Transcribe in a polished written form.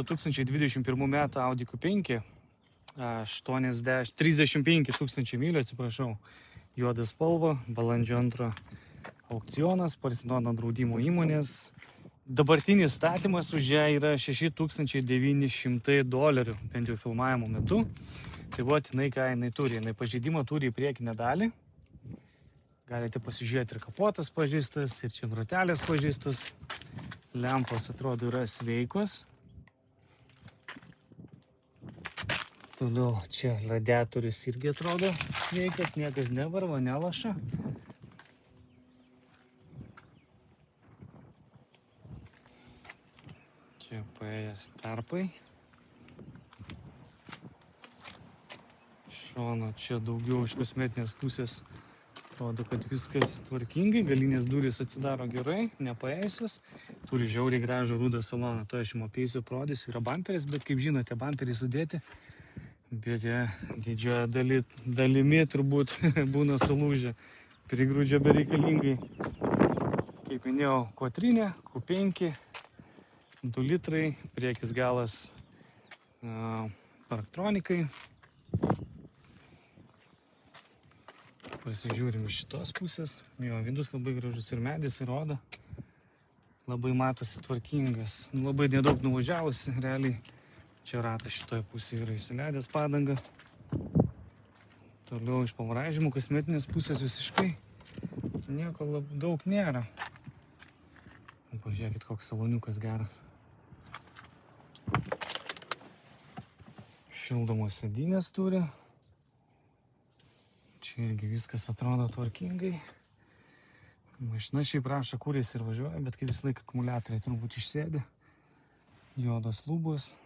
2021 metų Audi Q5, 35 tūkstančiai mylių, atsiprašau, juoda spalva, balandžio 2 aukcionas, parsiduoda draudimo įmonės. Dabartinis statymas už ją yra $6,900, bent jau filmavimo metu. Tai jinai ką jinai turi. Jinai pažeidimą turi į priekinę dalį. Galite pasižiūrėti, ir kapotas pažeistas, ir čia ratelės pažeistas. Lempos atrodo yra sveikos. Toliau čia radiatorius irgi atrodo sveikas, niekas nevarva, nelaša. Čia paėjęs tarpai. Šono čia daugiau iš kosmetinės pusės. Atrodo, kad viskas tvarkingai, galinės durys atsidaro gerai, nepaėjusios. Turi žiauriai gražų rudą saloną, to aš jums apeisiu, parodysiu. Yra bamperis, bet kaip žinote, bamperį sudėti. Bet jie didžioje dalimi turbūt būna sulūžę, prigrūdžia bereikalingai. Kaip minėjau, quattrinė, Q5, 2 litrai, priekis galas parktronikai. Pasižiūrim iš šitos pusės. Jo, vidus labai gražus ir medis, ir oda. Labai matosi tvarkingas. Labai nedaug nuvažiavusi, realiai. Čia ratas šitoje pusėje yra įsileidęs padangą. Toliau iš pavaraižymų kosmetinės pusės visiškai nieko daug nėra. Pažiūrėkit, koks saloniukas geras. Šildomos sėdynės turi. Čia irgi viskas atrodo tvarkingai. Mašina šiaip rašo, kur jis ir važiuoja, bet kaip visą laiką akumuliatoriai turbūt išsėdi. Juodos lubos.